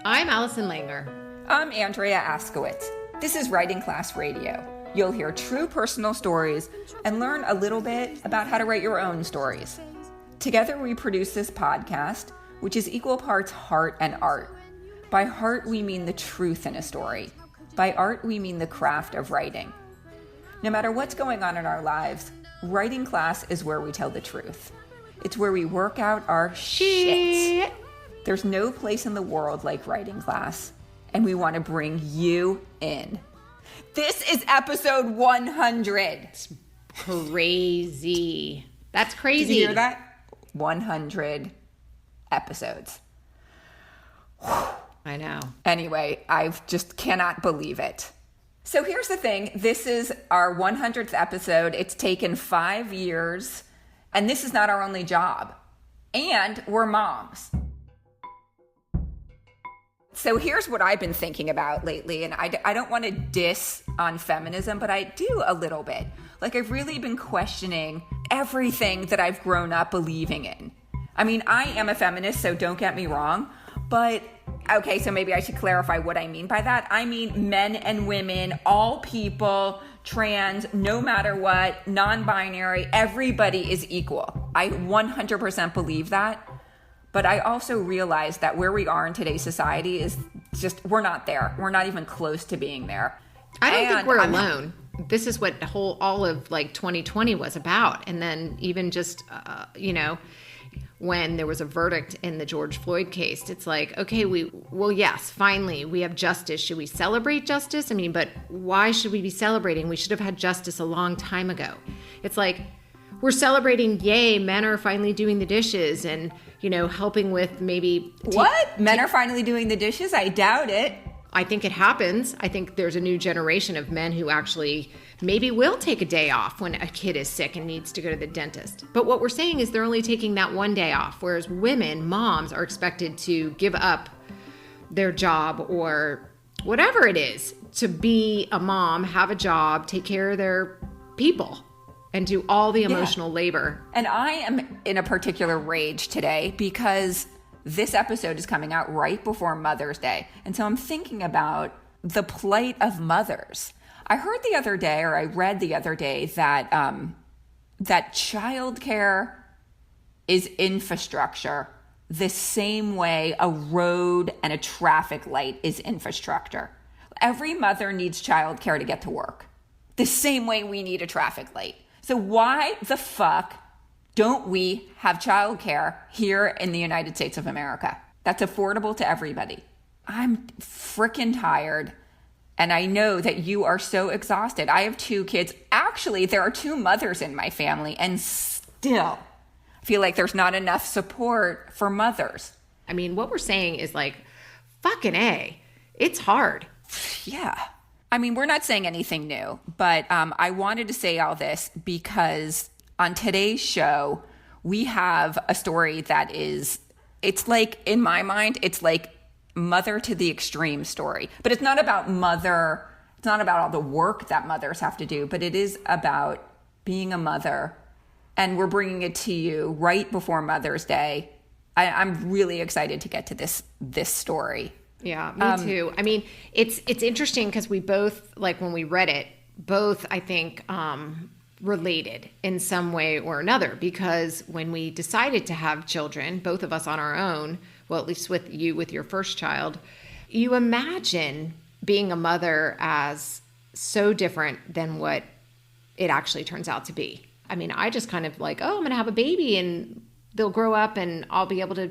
I'm Allison Langer. I'm Andrea Askowitz. This is Writing Class Radio. You'll hear true personal stories and learn a little bit about how to write your own stories. Together we produce this podcast, which is equal parts heart and art. By heart, we mean the truth in a story. By art, we mean the craft of writing. No matter what's going on in our lives, writing class is where we tell the truth. It's where we work out our shit. There's no place in the world like writing class, and we want to bring you in. This is episode 100. It's crazy. That's crazy. Did you hear that? 100 episodes. I know. Anyway, I just cannot believe it. So here's the thing. This is our 100th episode. It's taken 5 years, and this is not our only job. And we're moms. So here's what I've been thinking about lately, and I don't want to diss on feminism, but I do a little bit. Like, I've really been questioning everything that I've grown up believing in. I mean, I am a feminist, so don't get me wrong, but okay, so maybe I should clarify what I mean by that. I mean men and women, all people, trans, no matter what, non-binary, everybody is equal. I 100% believe that. But I also realize that where we are in today's society is just, we're not there. We're not even close to being there. I don't think we're alone. This is what all of like 2020 was about. And then even just, when there was a verdict in the George Floyd case, it's like, okay, yes, finally we have justice. Should we celebrate justice? I mean, but why should we be celebrating? We should have had justice a long time ago. It's like, we're celebrating, yay, men are finally doing the dishes and, helping with maybe... What? Men are finally doing the dishes? I doubt it. I think it happens. I think there's a new generation of men who actually maybe will take a day off when a kid is sick and needs to go to the dentist. But what we're saying is they're only taking that one day off, whereas women, moms, are expected to give up their job or whatever it is to be a mom, have a job, take care of their people, and do all the emotional labor. And I am in a particular rage today because this episode is coming out right before Mother's Day. And so I'm thinking about the plight of mothers. I heard the other day, or I read the other day, that that childcare is infrastructure the same way a road and a traffic light is infrastructure. Every mother needs childcare to get to work, the same way we need a traffic light. So why the fuck don't we have childcare here in the United States of America that's affordable to everybody? I'm freaking tired. And I know that you are so exhausted. I have 2 kids. Actually, there are 2 mothers in my family, and still I feel like there's not enough support for mothers. I mean, what we're saying is like, fucking A, it's hard. Yeah. I mean, we're not saying anything new, but I wanted to say all this because on today's show, we have a story that it's like, in my mind, it's like mother to the extreme story. But it's not about mother. It's not about all the work that mothers have to do, but it is about being a mother. And we're bringing it to you right before Mother's Day. I'm really excited to get to this story. Yeah, me too. I mean, it's interesting because we both, like when we read it, both, I think, related in some way or another, because when we decided to have children, both of us on our own, well, at least with you, with your first child, you imagine being a mother as so different than what it actually turns out to be. I mean, I just kind of like, oh, I'm going to have a baby and they'll grow up and I'll be able to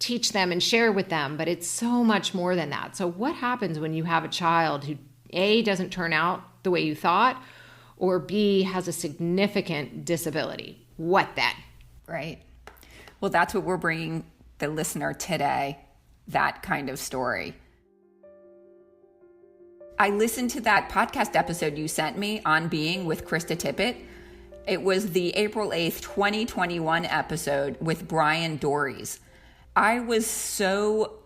teach them and share with them. But it's so much more than that. So what happens when you have a child who A, doesn't turn out the way you thought, or B, has a significant disability? What then? Right. Well, that's what we're bringing the listener today, that kind of story. I listened to that podcast episode you sent me on Being with Krista Tippett. It was the April 8th, 2021 episode with Bryan Doerries. I was so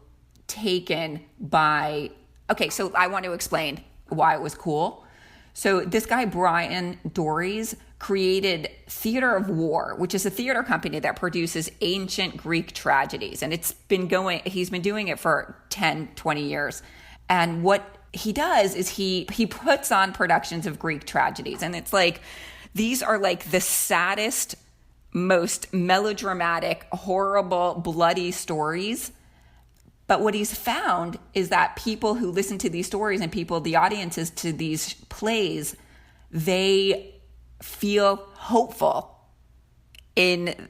taken by... Okay, so I want to explain why it was cool. So this guy, Bryan Doerries, created Theater of War, which is a theater company that produces ancient Greek tragedies. And he's been doing it for 10, 20 years. And what he does is he puts on productions of Greek tragedies. And it's like, these are like the saddest, most melodramatic, horrible, bloody stories. But what he's found is that people who listen to these stories and the audiences to these plays, they feel hopeful in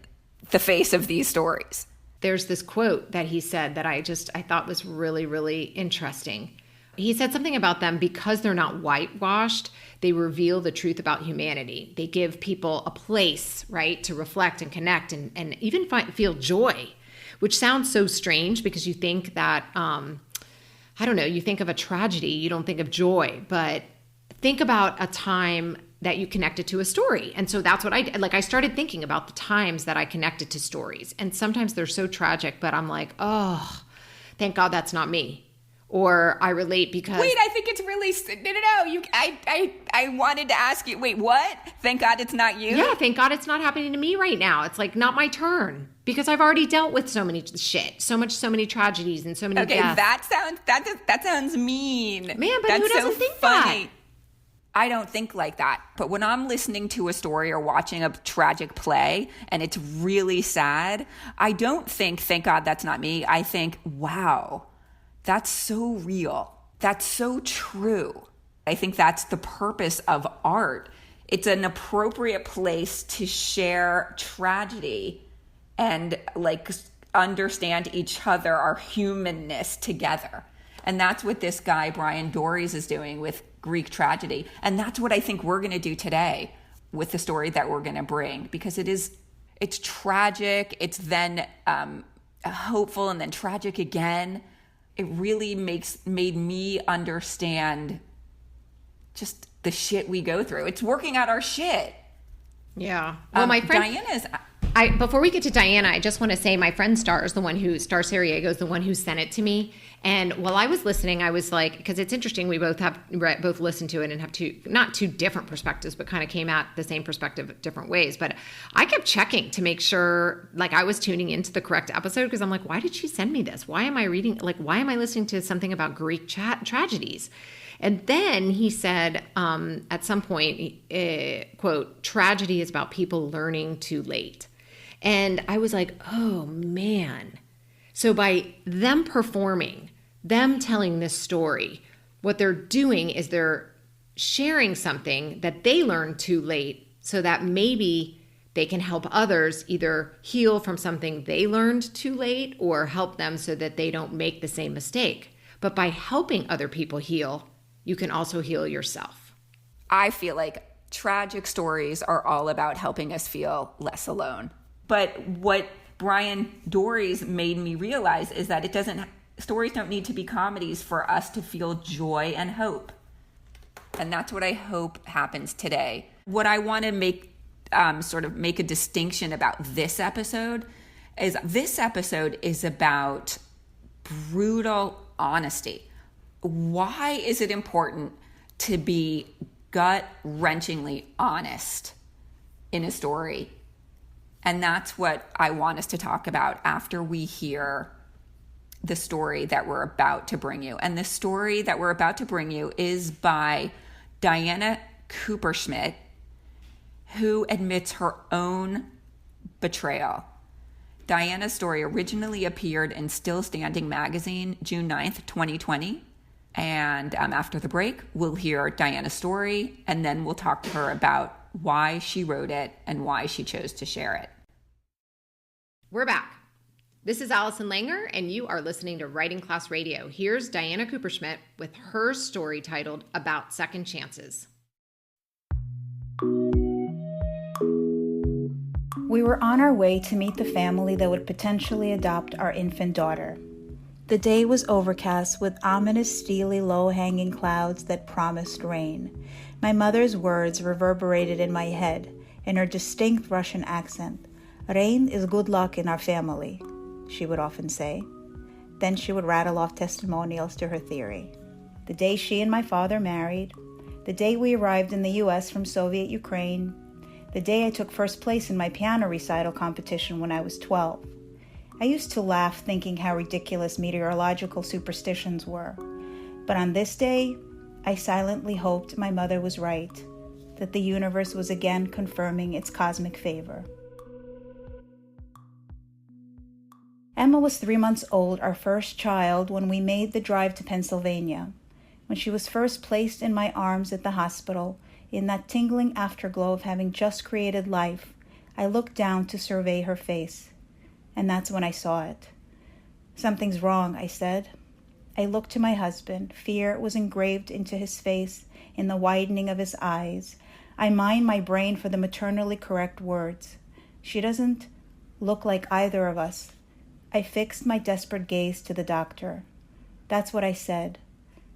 the face of these stories. There's this quote that he said that I thought was really, really interesting. He said something about them, because they're not whitewashed, they reveal the truth about humanity. They give people a place, right, to reflect and connect and even feel joy, which sounds so strange because you think that, I don't know, you think of a tragedy, you don't think of joy, but think about a time that you connected to a story. And so that's what I started thinking about the times that I connected to stories. And sometimes they're so tragic, but I'm like, oh, thank God that's not me. Or I relate because... Wait, I think it's really... No. I wanted to ask you, wait, what? Thank God it's not you? Yeah, thank God it's not happening to me right now. It's like not my turn. Because I've already dealt with so many so many tragedies and so many deaths. That sounds mean. Man, but that's who doesn't so think funny. that? I don't think like that. But when I'm listening to a story or watching a tragic play and it's really sad, I don't think, thank God that's not me. I think, wow, that's so real. That's so true. I think that's the purpose of art. It's an appropriate place to share tragedy and like understand each other, our humanness together. And that's what this guy, Bryan Doerries, is doing with Greek tragedy. And that's what I think we're going to do today with the story that we're going to bring, because it's tragic. It's then hopeful and then tragic again. It really made me understand just the shit we go through. It's working out our shit. Yeah. Well, my friend Diana's... before we get to Diana, I just want to say my friend Star Sariego is the one who sent it to me. And while I was listening, I was like, because it's interesting, we both listened to it and have not two different perspectives, but kind of came at the same perspective different ways. But I kept checking to make sure, like, I was tuning into the correct episode, because I'm like, why did she send me this? Why am I listening to something about Greek tragedies? And then he said, at some point, quote, tragedy is about people learning too late. And I was like, oh man. So by them performing, them telling this story, what they're doing is they're sharing something that they learned too late, so that maybe they can help others either heal from something they learned too late, or help them so that they don't make the same mistake. But by helping other people heal, you can also heal yourself. I feel like tragic stories are all about helping us feel less alone. But what Bryan Doerries made me realize is that stories don't need to be comedies for us to feel joy and hope. And that's what I hope happens today. What I want to make a distinction about this episode is about brutal honesty. Why is it important to be gut-wrenchingly honest in a story? And that's what I want us to talk about after we hear the story that we're about to bring you. And the story that we're about to bring you is by Diana Kupershmit, who admits her own betrayal. Diana's story originally appeared in Still Standing magazine, June 9th, 2020. And after the break, we'll hear Diana's story, and then we'll talk to her about why she wrote it and why she chose to share it. We're back. This is Allison Langer, and you are listening to Writing Class Radio. Here's Diana Kupershmit with her story titled About Second Chances. We were on our way to meet the family that would potentially adopt our infant daughter. The day was overcast with ominous, steely, low-hanging clouds that promised rain. My mother's words reverberated in my head in her distinct Russian accent. "Rain is good luck in our family," she would often say. Then she would rattle off testimonials to her theory. The day she and my father married, the day we arrived in the U.S. from Soviet Ukraine, the day I took first place in my piano recital competition when I was 12. I used to laugh thinking how ridiculous meteorological superstitions were. But on this day, I silently hoped my mother was right, that the universe was again confirming its cosmic favor. Emma was 3 months old, our first child, when we made the drive to Pennsylvania. When she was first placed in my arms at the hospital, in that tingling afterglow of having just created life, I looked down to survey her face. And that's when I saw it. "Something's wrong," I said. I looked to my husband. Fear was engraved into his face, in the widening of his eyes. I mined my brain for the maternally correct words. "She doesn't look like either of us." I fixed my desperate gaze to the doctor. That's what I said.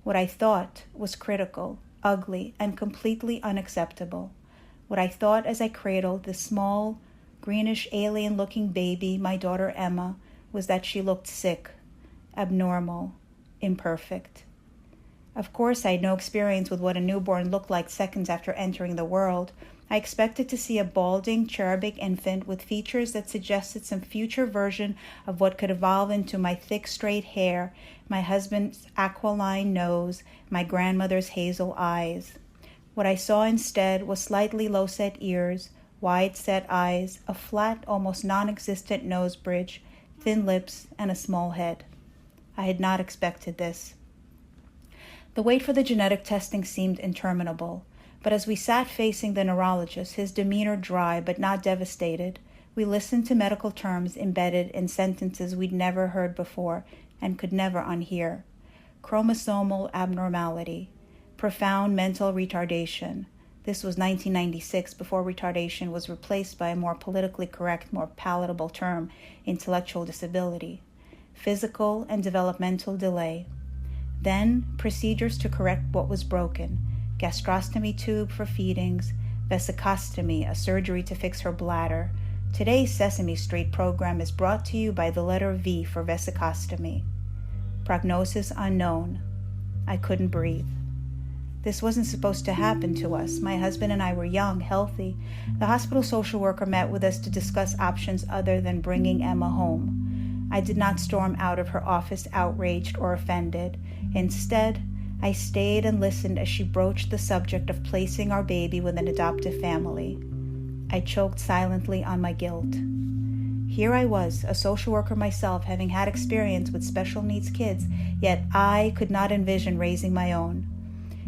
What I thought was critical, ugly, and completely unacceptable. What I thought as I cradled this small, greenish, alien-looking baby, my daughter Emma, was that she looked sick, abnormal, imperfect. Of course, I had no experience with what a newborn looked like seconds after entering the world. I expected to see a balding, cherubic infant with features that suggested some future version of what could evolve into my thick, straight hair, my husband's aquiline nose, my grandmother's hazel eyes. What I saw instead was slightly low-set ears, wide-set eyes, a flat, almost non-existent nose bridge, thin lips, and a small head. I had not expected this. The wait for the genetic testing seemed interminable, but as we sat facing the neurologist, his demeanor dry but not devastated, we listened to medical terms embedded in sentences we'd never heard before and could never unhear. Chromosomal abnormality, profound mental retardation. This was 1996, before retardation was replaced by a more politically correct, more palatable term, intellectual disability. Physical and developmental delay. Then, procedures to correct what was broken. Gastrostomy tube for feedings, vesicostomy, a surgery to fix her bladder. Today's Sesame Street program is brought to you by the letter V for vesicostomy. Prognosis unknown. I couldn't breathe. This wasn't supposed to happen to us. My husband and I were young, healthy. The hospital social worker met with us to discuss options other than bringing Emma home. I did not storm out of her office outraged or offended. Instead, I stayed and listened as she broached the subject of placing our baby with an adoptive family. I choked silently on my guilt. Here I was, a social worker myself, having had experience with special needs kids, yet I could not envision raising my own.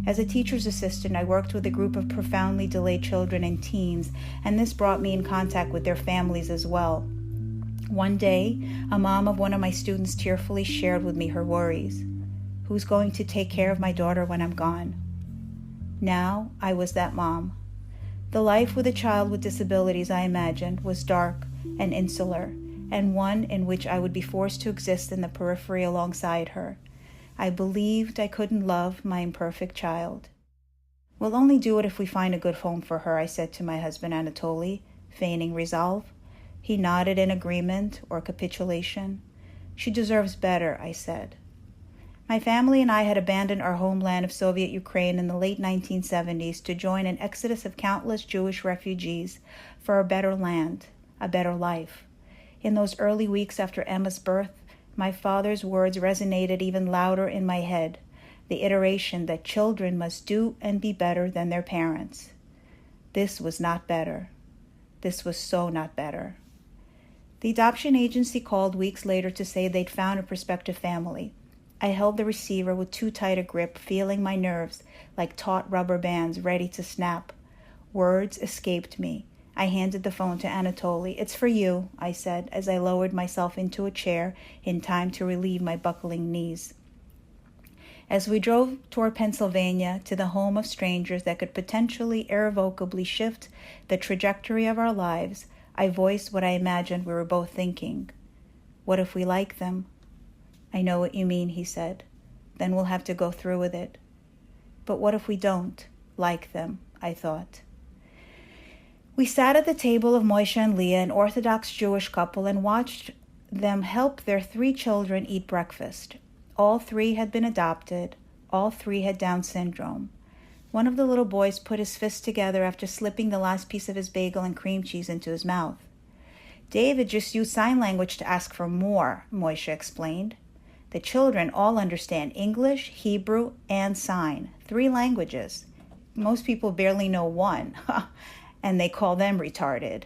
As a teacher's assistant, I worked with a group of profoundly delayed children and teens, and this brought me in contact with their families as well. One day, a mom of one of my students tearfully shared with me her worries. Who's going to take care of my daughter when I'm gone? Now, I was that mom. The life with a child with disabilities, I imagined, was dark and insular, and one in which I would be forced to exist in the periphery alongside her. I believed I couldn't love my imperfect child. "We'll only do it if we find a good home for her," I said to my husband Anatoly, feigning resolve. He nodded in agreement or capitulation. "She deserves better," I said. My family and I had abandoned our homeland of Soviet Ukraine in the late 1970s to join an exodus of countless Jewish refugees for a better land, a better life. In those early weeks after Emma's birth, my father's words resonated even louder in my head, the iteration that children must do and be better than their parents. This was not better. This was so not better. The adoption agency called weeks later to say they'd found a prospective family. I held the receiver with too tight a grip, feeling my nerves like taut rubber bands ready to snap. Words escaped me. I handed the phone to Anatoly. "It's for you," I said, as I lowered myself into a chair in time to relieve my buckling knees. As we drove toward Pennsylvania, to the home of strangers that could potentially irrevocably shift the trajectory of our lives, I voiced what I imagined we were both thinking. "What if we like them?" "I know what you mean," he said. "Then we'll have to go through with it." "But what if we don't like them?" I thought. We sat at the table of Moshe and Leah, an Orthodox Jewish couple, and watched them help their 3 children eat breakfast. All 3 had been adopted. All 3 had Down syndrome. One of the little boys put his fists together after slipping the last piece of his bagel and cream cheese into his mouth. David just used sign language to ask for more, Moisha explained. The children all understand English, Hebrew, and sign, 3 languages. Most people barely know one, and they call them retarded.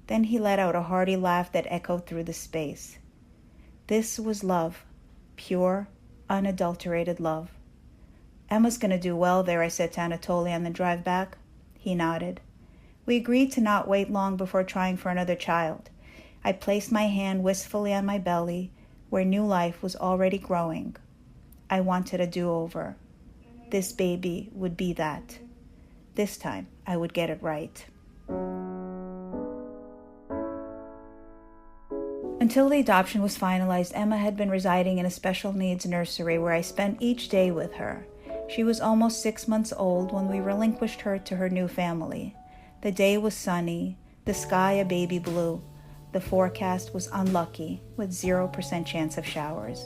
Then he let out a hearty laugh that echoed through the space. This was love, pure, unadulterated love. Emma's going to do well there, I said to Anatoly on the drive back. He nodded. We agreed to not wait long before trying for another child. I placed my hand wistfully on my belly, where new life was already growing. I wanted a do-over. This baby would be that. This time, I would get it right. Until the adoption was finalized, Emma had been residing in a special needs nursery where I spent each day with her. She was almost 6 months old when we relinquished her to her new family. The day was sunny, the sky a baby blue. The forecast was unlucky, with 0% chance of showers.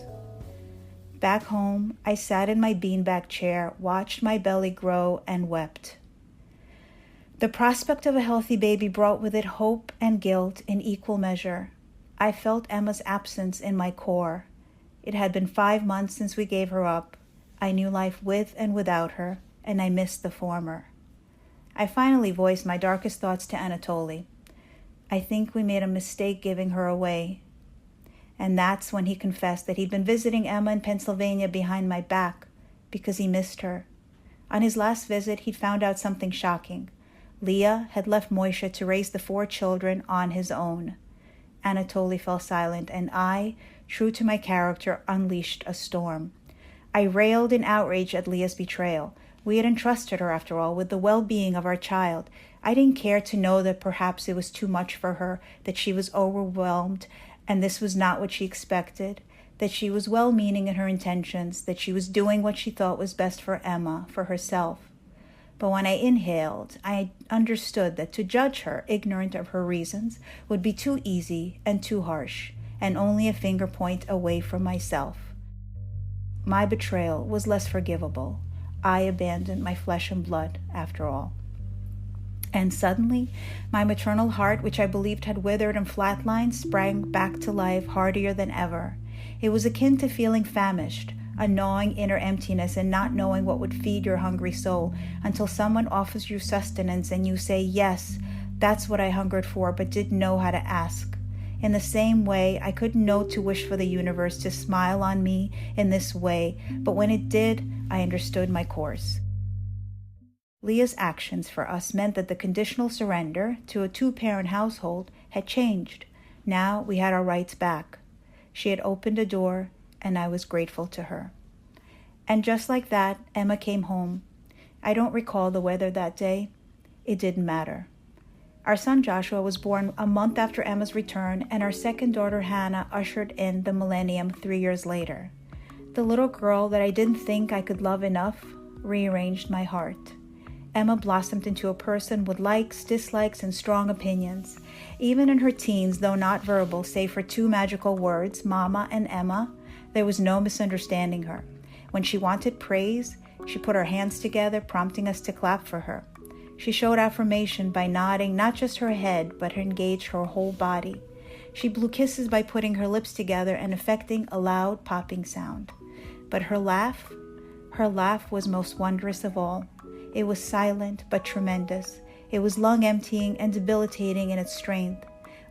Back home, I sat in my beanbag chair, watched my belly grow, and wept. The prospect of a healthy baby brought with it hope and guilt in equal measure. I felt Emma's absence in my core. It had been 5 months since we gave her up. I knew life with and without her, and I missed the former. I finally voiced my darkest thoughts to Anatoly. I think we made a mistake giving her away. And that's when he confessed that he'd been visiting Emma in Pennsylvania behind my back because he missed her. On his last visit, he'd found out something shocking. Leah had left Moisha to raise the 4 children on his own. Anatoly fell silent, and I, true to my character, unleashed a storm. I railed in outrage at Leah's betrayal. We had entrusted her, after all, with the well-being of our child. I didn't care to know that perhaps it was too much for her, that she was overwhelmed, and this was not what she expected, that she was well-meaning in her intentions, that she was doing what she thought was best for Emma, for herself. But when I inhaled, I understood that to judge her, ignorant of her reasons, would be too easy and too harsh, and only a finger point away from myself. My betrayal was less forgivable. I abandoned my flesh and blood, after all. And suddenly, my maternal heart, which I believed had withered and flatlined, sprang back to life heartier than ever. It was akin to feeling famished, a gnawing inner emptiness and not knowing what would feed your hungry soul until someone offers you sustenance and you say, yes, that's what I hungered for, but didn't know how to ask. In the same way, I couldn't know to wish for the universe to smile on me in this way, but when it did, I understood my course. Leah's actions for us meant that the conditional surrender to a 2-parent household had changed. Now we had our rights back. She had opened a door, and I was grateful to her. And just like that, Emma came home. I don't recall the weather that day. It didn't matter. Our son Joshua was born a month after Emma's return, and our second daughter Hannah ushered in the millennium 3 years later. The little girl that I didn't think I could love enough rearranged my heart. Emma blossomed into a person with likes, dislikes, and strong opinions. Even in her teens, though not verbal, save for 2 magical words, Mama and Emma, there was no misunderstanding her. When she wanted praise, she put her hands together, prompting us to clap for her. She showed affirmation by nodding not just her head, but engaged her whole body. She blew kisses by putting her lips together and effecting a loud popping sound. But her laugh was most wondrous of all. It was silent but tremendous. It was lung-emptying and debilitating in its strength.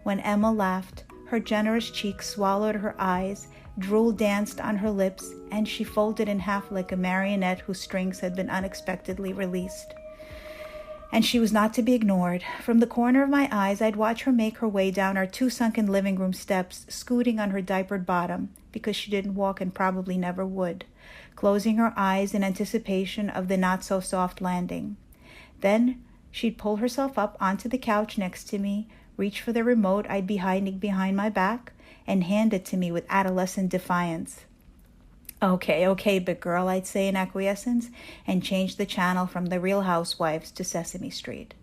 When Emma laughed, her generous cheeks swallowed her eyes, drool danced on her lips, and she folded in half like a marionette whose strings had been unexpectedly released. And she was not to be ignored. From the corner of my eyes, I'd watch her make her way down our 2 sunken living room steps, scooting on her diapered bottom, because she didn't walk and probably never would, closing her eyes in anticipation of the not-so-soft landing. Then she'd pull herself up onto the couch next to me, reach for the remote I'd be hiding behind my back, and hand it to me with adolescent defiance. Okay, big girl, I'd say in acquiescence, and change the channel from The Real Housewives to Sesame Street.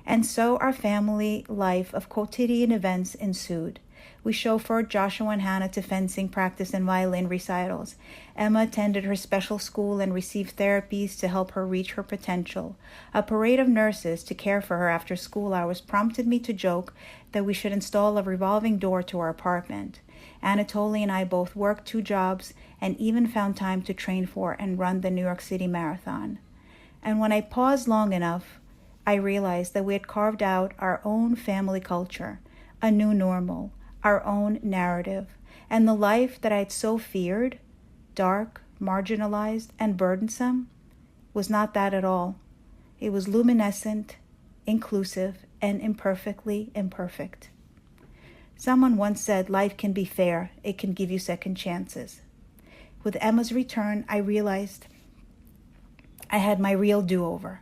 And so our family life of quotidian events ensued. We chauffeured Joshua and Hannah to fencing practice and violin recitals. Emma attended her special school and received therapies to help her reach her potential. A parade of nurses to care for her after school hours prompted me to joke that we should install a revolving door to our apartment. Anatoly and I both worked 2 jobs and even found time to train for and run the New York City Marathon. And when I paused long enough, I realized that we had carved out our own family culture, a new normal, our own narrative, and the life that I had so feared, dark, marginalized, and burdensome, was not that at all. It was luminescent, inclusive, and imperfectly imperfect. Someone once said life can be fair, it can give you second chances. With Emma's return, I realized I had my real do-over.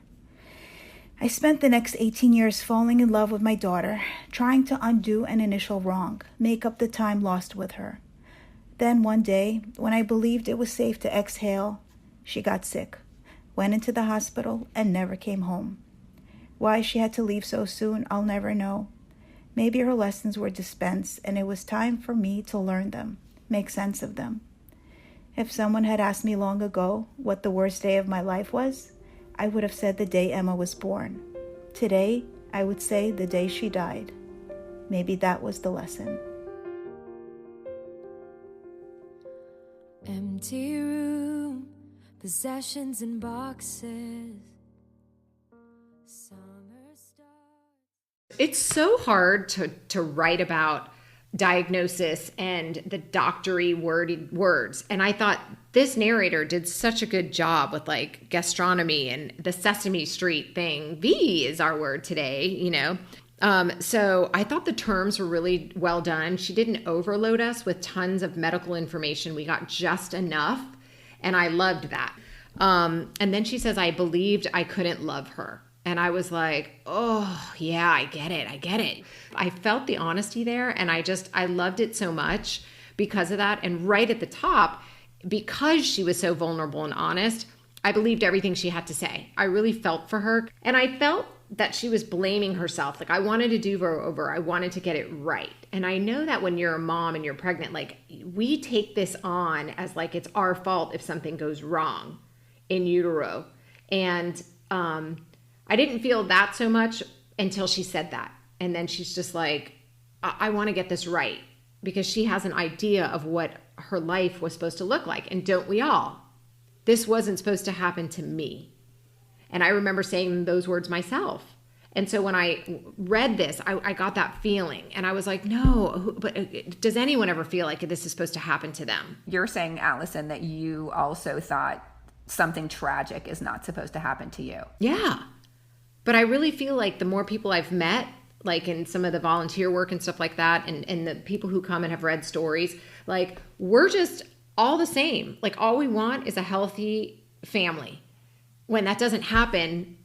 I spent the next 18 years falling in love with my daughter, trying to undo an initial wrong, make up the time lost with her. Then one day, when I believed it was safe to exhale, she got sick, went into the hospital, and never came home. Why she had to leave so soon, I'll never know. Maybe her lessons were dispensed, and it was time for me to learn them, make sense of them. If someone had asked me long ago what the worst day of my life was, I would have said the day Emma was born. Today, I would say the day she died. Maybe that was the lesson. Empty room, possessions in boxes. Summer stars. It's so hard to write about diagnosis and the doctory worded words. And I thought this narrator did such a good job with like gastronomy and the Sesame Street thing. V is our word today, you know. So I thought the terms were really well done. She didn't overload us with tons of medical information. We got just enough, and I loved that. And then she says, I believed I couldn't love her. And I was like, oh, yeah, I get it. I felt the honesty there, and I loved it so much because of that. And right at the top, because she was so vulnerable and honest, I believed everything she had to say. I really felt for her. And I felt that she was blaming herself. Like, I wanted to do her over. I wanted to get it right. And I know that when you're a mom and you're pregnant, like, we take this on as like it's our fault if something goes wrong in utero. And I didn't feel that so much until she said that. And then she's just like, I want to get this right, because she has an idea of what her life was supposed to look like. And don't we all? This wasn't supposed to happen to me. And I remember saying those words myself. And so when I read this, I got that feeling. And I was like, no, but does anyone ever feel like this is supposed to happen to them? You're saying, Allison, that you also thought something tragic is not supposed to happen to you. Yeah. But I really feel like the more people I've met, like in some of the volunteer work and stuff like that, and the people who come and have read stories, like, we're just all the same. Like, all we want is a healthy family. When that doesn't happen,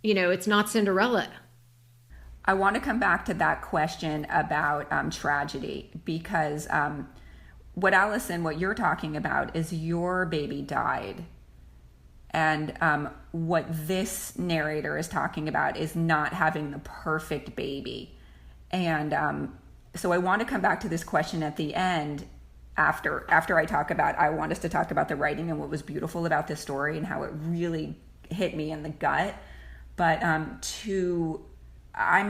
you know, it's not Cinderella. I want to come back to that question about tragedy, because what you're talking about is your baby died. And what this narrator is talking about is not having the perfect baby. And so I want to come back to this question at the end after I want us to talk about the writing and what was beautiful about this story and how it really hit me in the gut. But I'm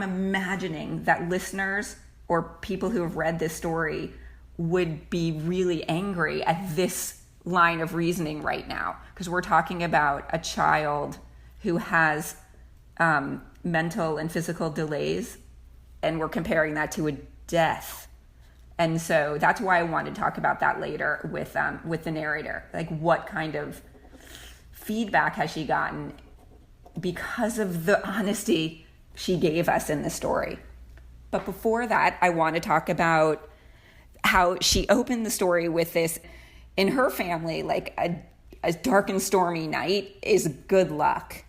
imagining that listeners or people who have read this story would be really angry at this line of reasoning right now, because we're talking about a child who has mental and physical delays, and we're comparing that to a death. And so that's why I want to talk about that later with the narrator. Like, what kind of feedback has she gotten because of the honesty she gave us in the story? But before that, I want to talk about how she opened the story with this. In her family, like, a dark and stormy night is good luck.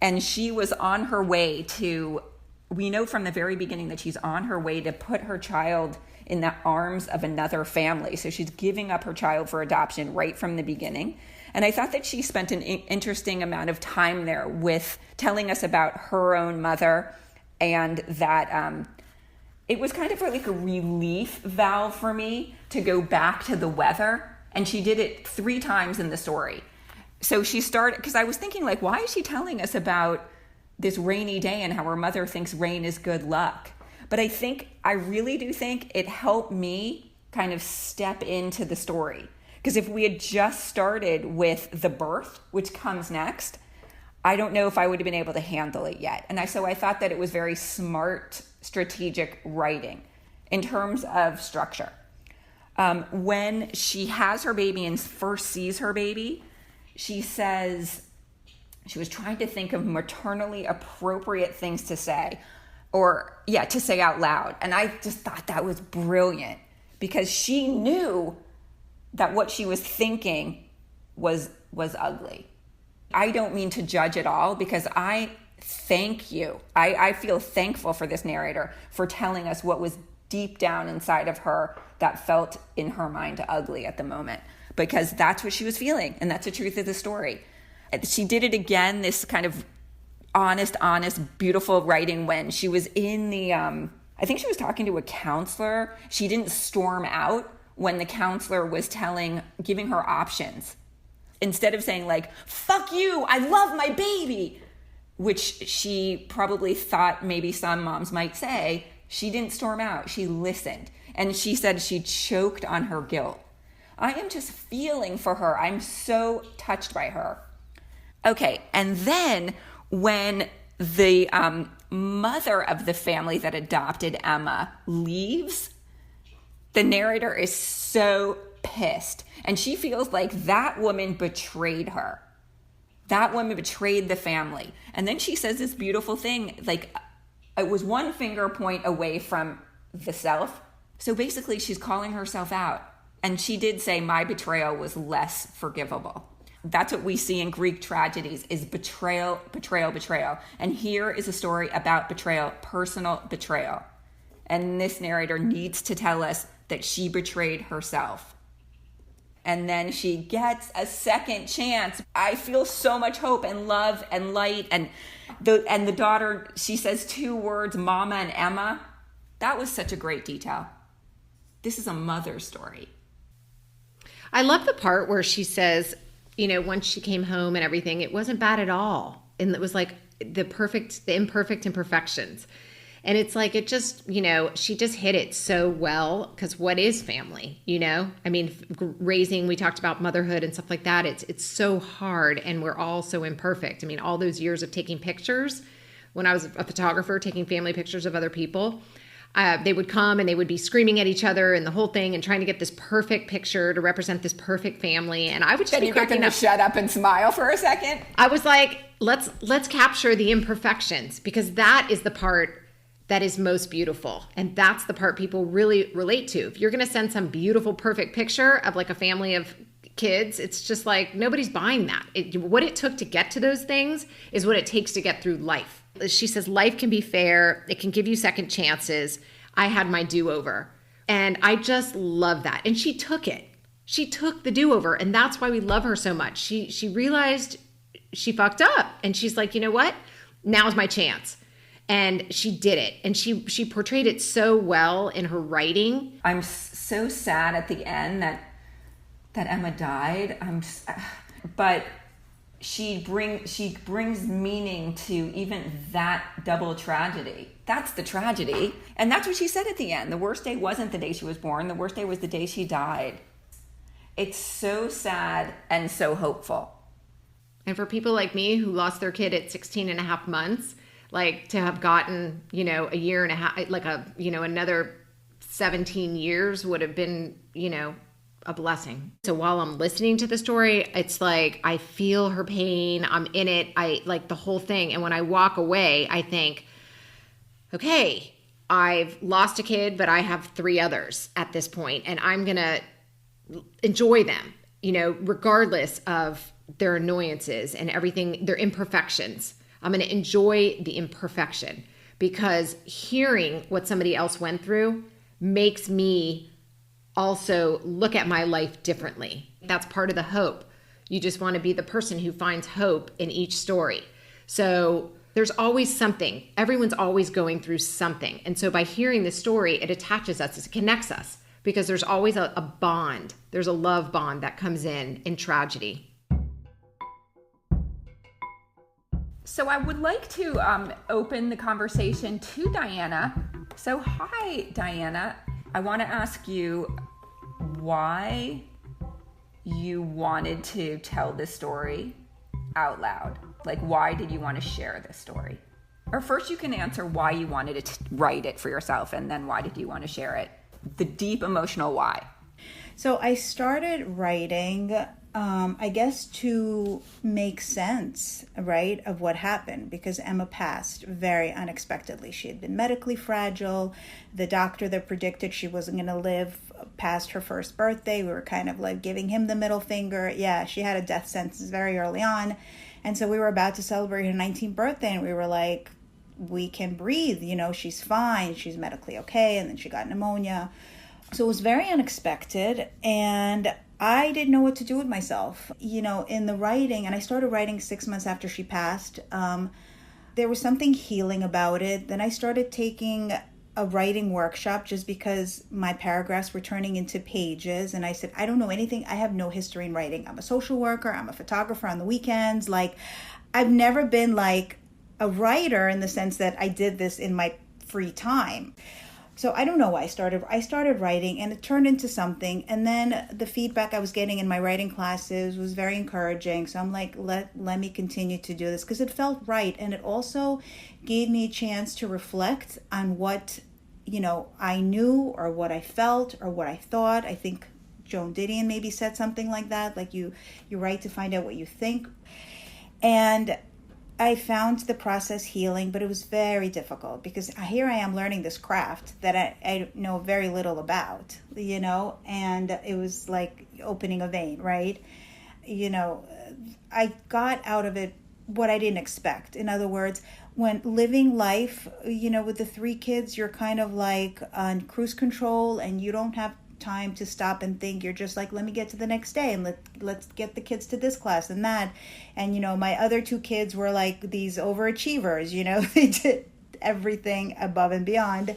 And she was on her way to, we know from the very beginning that she's on her way to put her child in the arms of another family. So she's giving up her child for adoption right from the beginning. And I thought that she spent an interesting amount of time there with telling us about her own mother, and that it was kind of like a relief valve for me to go back to the weather. And she did it 3 times in the story. So she started, because I was thinking, like, why is she telling us about this rainy day and how her mother thinks rain is good luck? But I really do think it helped me kind of step into the story. Because if we had just started with the birth, which comes next, I don't know if I would have been able to handle it yet. So I thought that it was very smart, strategic writing in terms of structure. When she has her baby and first sees her baby, she says she was trying to think of maternally appropriate things to say, to say out loud. And I just thought that was brilliant because she knew that what she was thinking was ugly. I don't mean to judge at all because I thank you. I feel thankful for this narrator for telling us what was deep down inside of her that felt in her mind ugly at the moment, because that's what she was feeling. And that's the truth of the story. She did it again, this kind of honest, beautiful writing when she was in the, I think she was talking to a counselor. She didn't storm out when the counselor was giving her options. Instead of saying like, fuck you, I love my baby, which she probably thought maybe some moms might say, she didn't storm out. She listened. And she said she choked on her guilt. I am just feeling for her. I'm so touched by her. Okay, and then when the mother of the family that adopted Emma leaves, the narrator is so pissed. And she feels like that woman betrayed her. That woman betrayed the family. And then she says this beautiful thing, like it was one finger point away from the self. So basically she's calling herself out. And she did say, my betrayal was less forgivable. That's what we see in Greek tragedies is betrayal, betrayal, betrayal. And here is a story about betrayal, personal betrayal. And this narrator needs to tell us that she betrayed herself. And then she gets a second chance. I feel so much hope and love and light. And the daughter, she says 2 words, Mama and Emma. That was such a great detail. This is a mother's story. I love the part where she says, once she came home and everything, it wasn't bad at all. And it was like the imperfect imperfections. And it's like, it just, she just hit it so well, because what is family, raising, we talked about motherhood and stuff like that. It's so hard and we're all so imperfect. All those years of taking pictures, when I was a photographer, taking family pictures of other people, they would come and they would be screaming at each other and the whole thing and trying to get this perfect picture to represent this perfect family. And I would just be cracking up. Shut up and smile for a second. I was like, let's capture the imperfections, because that is the part that is most beautiful. And that's the part people really relate to. If you're going to send some beautiful, perfect picture of like a family of kids, it's just like, nobody's buying that. What it took to get to those things is what it takes to get through life. She says, life can be fair. It can give you second chances. I had my do-over. And I just love that. And she took it. She took the do-over. And that's why we love her so much. She realized she fucked up. And she's like, you know what? Now's my chance. And she did it. And she portrayed it so well in her writing. I'm so sad at the end that Emma died. But she brings meaning to even that double tragedy. That's the tragedy. And that's what she said at the end. The worst day wasn't the day she was born. The worst day was the day she died. It's so sad and so hopeful. And for people like me who lost their kid at 16 and a half months, like to have gotten, a year and a half, like another 17 years would have been, a blessing. So while I'm listening to the story, it's like, I feel her pain. I'm in it. I like the whole thing. And when I walk away, I think, okay, I've lost a kid, but I have 3 others at this point, and I'm going to enjoy them, regardless of their annoyances and everything, their imperfections. I'm going to enjoy the imperfection, because hearing what somebody else went through makes me also look at my life differently. That's part of the hope. You just want to be the person who finds hope in each story. So There's always something. Everyone's always going through something. And so by hearing the story, it attaches us, it connects us, because there's always a bond. There's a love bond that comes in tragedy. So I would like to open the conversation to Diana. So hi, Diana. I want to ask you why you wanted to tell this story out loud. Like, why did you want to share this story? Or first you can answer why you wanted to write it for yourself, and then why did you want to share it? The deep emotional why. So I started writing, I guess, to make sense, right, of what happened, because Emma passed very unexpectedly. She had been medically fragile. The doctor that predicted she wasn't going to live past her first birthday, we were kind of like giving him the middle finger. Yeah, she had a death sentence very early on. And so we were about to celebrate her 19th birthday, and we were like, we can breathe, she's fine, she's medically okay. And then she got pneumonia. So it was very unexpected, and I didn't know what to do with myself, in the writing. And I started writing 6 months after she passed. There was something healing about it. Then I started taking a writing workshop just because my paragraphs were turning into pages. And I said, I don't know anything. I have no history in writing. I'm a social worker. I'm a photographer on the weekends. Like, I've never been like a writer in the sense that I did this in my free time. So I don't know why I started writing, and it turned into something. And then the feedback I was getting in my writing classes was very encouraging. So I'm like, let me continue to do this, because it felt right. And it also gave me a chance to reflect on what, I knew, or what I felt, or what I thought. I think Joan Didion maybe said something like that, like you're right to find out what you think. And I found the process healing, but it was very difficult, because here I am learning this craft that I know very little about, and it was like opening a vein, right? I got out of it what I didn't expect. In other words, when living life, with the 3 kids, you're kind of like on cruise control, and you don't have time to stop and think. You're just like, let me get to the next day, and let's get the kids to this class and that. And my other 2 kids were like these overachievers, they did everything above and beyond.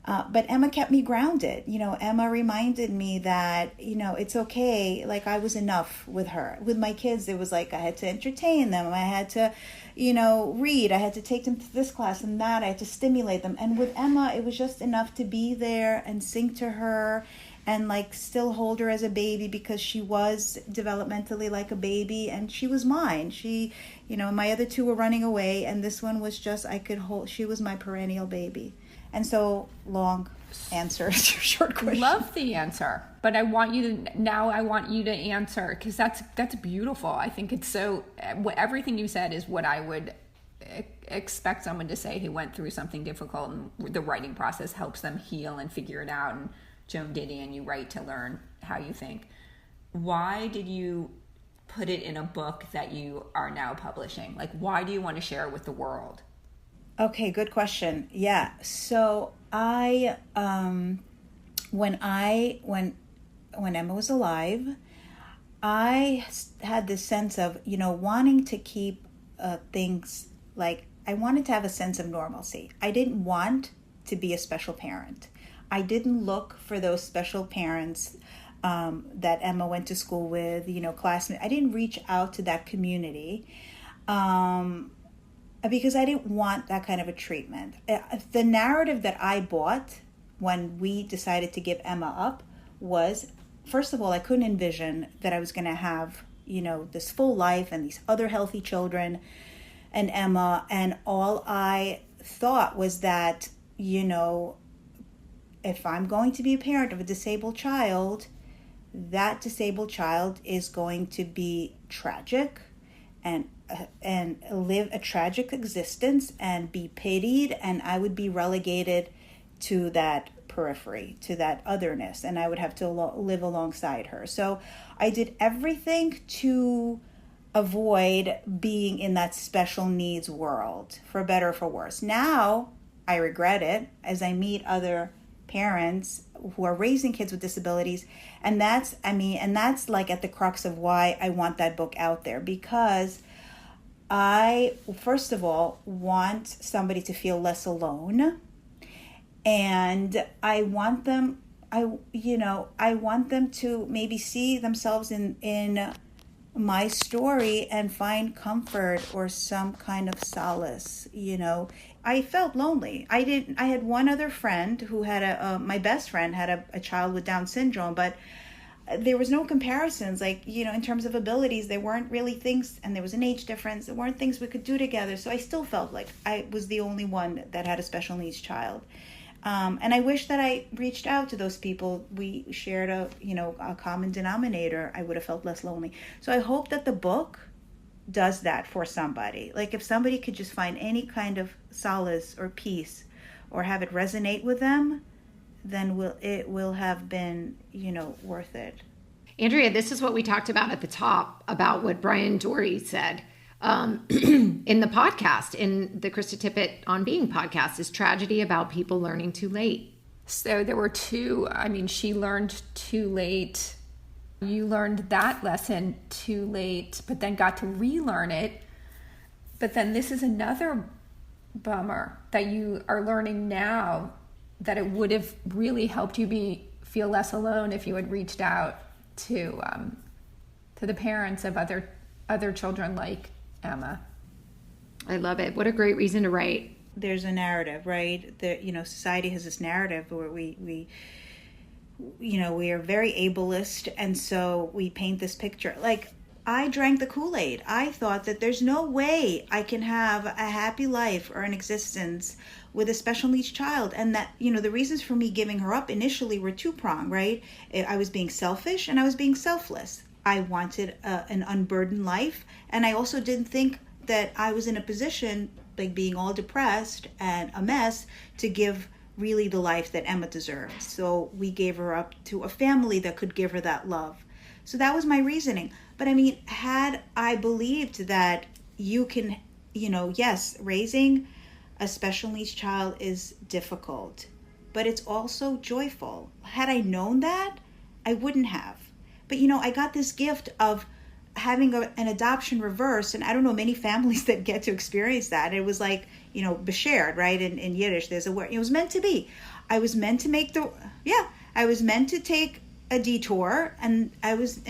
But Emma kept me grounded. Emma reminded me that, it's okay. Like, I was enough with her. With my kids, it was like I had to entertain them. I had to, read. I had to take them to this class and that. I had to stimulate them. And with Emma, it was just enough to be there and sing to her and like still hold her as a baby, because she was developmentally like a baby, and she was mine. She, my other 2 were running away, and this one was just, I could hold, she was my perennial baby. And so, long answer to your short question. Love the answer, but I want you to answer, because that's beautiful. I think it's so, everything you said is what I would expect someone to say who went through something difficult, and the writing process helps them heal and figure it out. And Joan Didion, you write to learn how you think. Why did you put it in a book that you are now publishing? Like, why do you want to share it with the world? Okay, good question. Yeah. So I, when Emma was alive, I had this sense of, wanting to keep things, like, I wanted to have a sense of normalcy. I didn't want to be a special parent. I didn't look for those special parents that Emma went to school with, classmates. I didn't reach out to that community. Because I didn't want that kind of a treatment. The narrative that I bought when we decided to give Emma up was, first of all, I couldn't envision that I was going to have, this full life and these other healthy children and Emma. And all I thought was that, if I'm going to be a parent of a disabled child, that disabled child is going to be tragic and live a tragic existence and be pitied, and I would be relegated to that periphery, to that otherness, and I would have to live alongside her. So I did everything to avoid being in that special needs world, for better or for worse. Now I regret it as I meet other parents who are raising kids with disabilities, and that's like at the crux of why I want that book out there, because I, first of all, want somebody to feel less alone. And I want them, I want them to maybe see themselves in my story and find comfort or some kind of solace. I felt lonely. I had one other friend who had my best friend had a child with Down syndrome, but there was no comparisons, in terms of abilities. There weren't really things, and there was an age difference. There weren't things we could do together. So I still felt like I was the only one that had a special needs child. And I wish that I reached out to those people. We shared a common denominator. I would have felt less lonely. So I hope that the book does that for somebody. Like if somebody could just find any kind of solace or peace or have it resonate with them, then it will have been, worth it. Andrea, this is what we talked about at the top about what Bryan Doerries said in the podcast, in the Krista Tippett On Being podcast, is tragedy about people learning too late. So there were two, she learned too late. You learned that lesson too late, but then got to relearn it. But then this is another bummer that you are learning now, that it would have really helped you feel less alone if you had reached out to the parents of other children like Emma. I love it. What a great reason to write. There's a narrative, right? Society has this narrative where we are very ableist, and so we paint this picture. Like, I drank the Kool-Aid. I thought that there's no way I can have a happy life or an existence with a special needs child. And that, the reasons for me giving her up initially were two-pronged, right? I was being selfish and I was being selfless. I wanted an unburdened life. And I also didn't think that I was in a position, like being all depressed and a mess, to give really the life that Emma deserved. So we gave her up to a family that could give her that love. So that was my reasoning. But had I believed that you can, yes, raising a special needs child is difficult, but it's also joyful. Had I known that, I wouldn't have. But, I got this gift of having an adoption reverse, and I don't know many families that get to experience that. It was like, beshared, right? In Yiddish, there's a word. It was meant to be. I was meant to I was meant to take a detour, and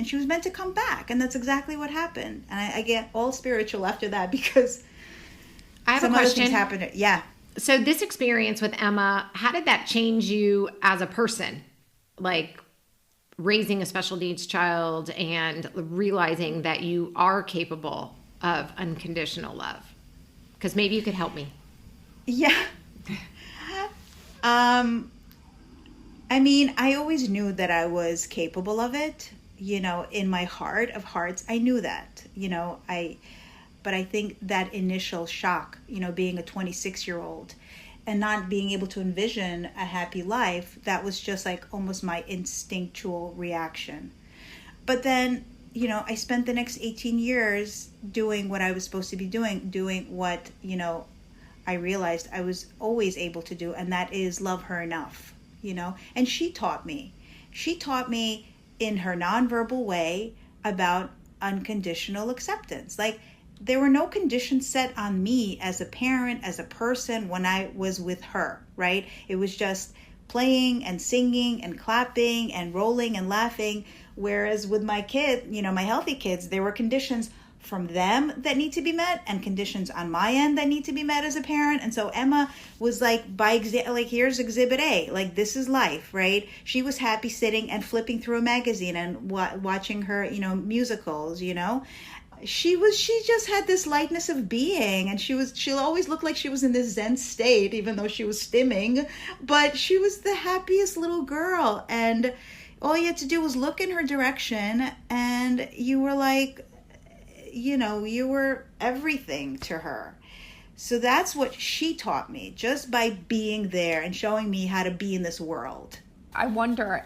she was meant to come back, and that's exactly what happened. And I get all spiritual after that, because I have some a other question. things happened. Yeah. So this experience with Emma, how did that change you as a person? Like raising a special needs child and realizing that you are capable of unconditional love? Because maybe you could help me. Yeah. I always knew that I was capable of it, in my heart of hearts. I knew that, but I think that initial shock, being a 26-year-old and not being able to envision a happy life, that was just like almost my instinctual reaction. But then, I spent the next 18 years doing what I was supposed to be doing what, I realized I was always able to do, and that is love her enough, And she taught me in her nonverbal way about unconditional acceptance. Like, there were no conditions set on me as a parent, as a person, when I was with her, right? It was just playing and singing and clapping and rolling and laughing. Whereas with my kid, my healthy kids, there were conditions from them that need to be met and conditions on my end that need to be met as a parent. And so Emma was like, here's exhibit A, like, this is life, right? She was happy sitting and flipping through a magazine and watching her, musicals, She just had this lightness of being, and she'll always look like she was in this Zen state, even though she was stimming, but she was the happiest little girl. And all you had to do was look in her direction, and you were like, you were everything to her. So that's what she taught me, just by being there and showing me how to be in this world. I wonder,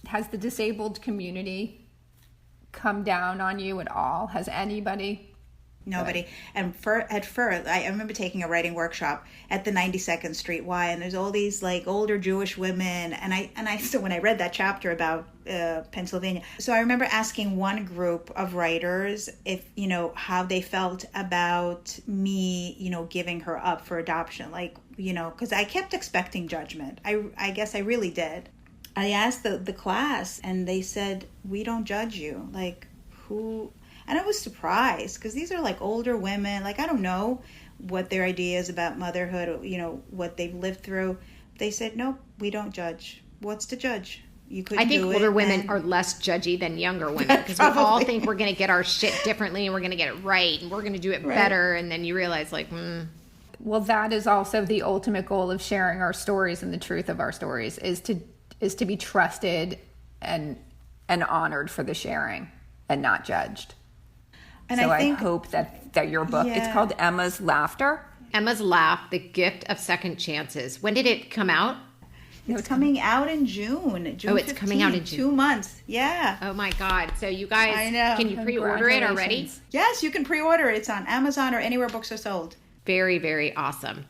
has the disabled community come down on you at all? Has anybody Nobody. Right. And at first, I remember taking a writing workshop at the 92nd Street Y, and there's all these like older Jewish women. And I so when I read that chapter about Pennsylvania, so I remember asking one group of writers if, how they felt about me, giving her up for adoption. Like, because I kept expecting judgment. I guess I really did. I asked the class, and they said, "We don't judge you." Like, who? And I was surprised, because these are like older women. Like, I don't know what their ideas about motherhood, what they've lived through. They said, "Nope, we don't judge. What's to judge? You couldn't I think do older it." women are less judgy than younger women, because we all think we're going to get our shit differently, and we're going to get it right, and we're going to do it better. And then you realize, like, Well, that is also the ultimate goal of sharing our stories, and the truth of our stories is to be trusted and honored for the sharing and not judged. And so I hope that your book, it's called Emma's Laughter. Emma's Laugh, The Gift of Second Chances. When did it come out? It's coming out in June. June 15th, coming out in June. 2 months. Yeah. Oh my God. So you guys, I know. Can you pre-order it already? Yes, you can pre-order it. It's on Amazon or anywhere books are sold. Very, very awesome.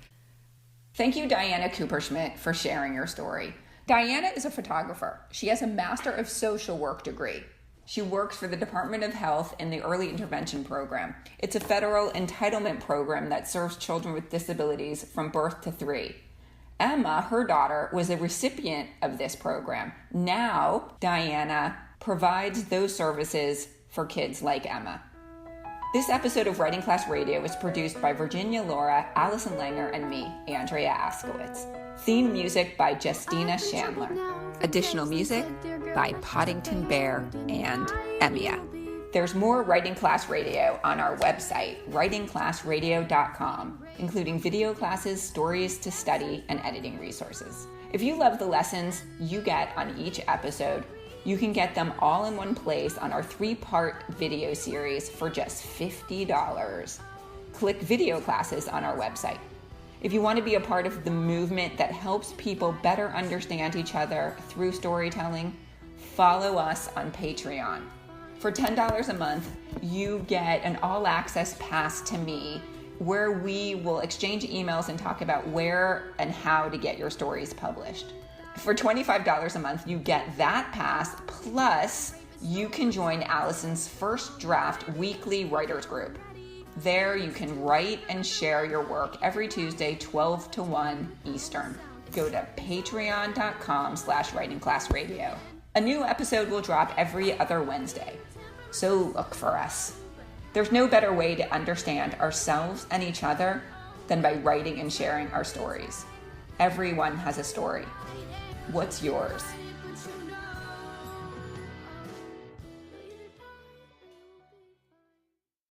Thank you, Diana Kupershmit, for sharing your story. Diana is a photographer. She has a Master of Social Work degree. She works for the Department of Health in the Early Intervention Program. It's a federal entitlement program that serves children with disabilities from birth to 3. Emma, her daughter, was a recipient of this program. Now, Diana provides those services for kids like Emma. This episode of Writing Class Radio was produced by Virginia Laura, Allison Langer, and me, Andrea Askowitz. Theme music by Justina Chandler. Additional music by Poddington Bear and Emia. There's more Writing Class Radio on our website, writingclassradio.com, including video classes, stories to study, and editing resources. If you love the lessons you get on each episode, you can get them all in one place on our 3-part video series for just $50. Click video classes on our website. If you want to be a part of the movement that helps people better understand each other through storytelling, follow us on Patreon. For $10 a month, you get an all-access pass to me, where we will exchange emails and talk about where and how to get your stories published. For $25 a month, you get that pass, plus you can join Allison's First Draft weekly writers group. There you can write and share your work every Tuesday, 12 to 1 Eastern. Go to patreon.com/writingclassradio. A new episode will drop every other Wednesday, so look for us. There's no better way to understand ourselves and each other than by writing and sharing our stories. Everyone has a story. What's yours?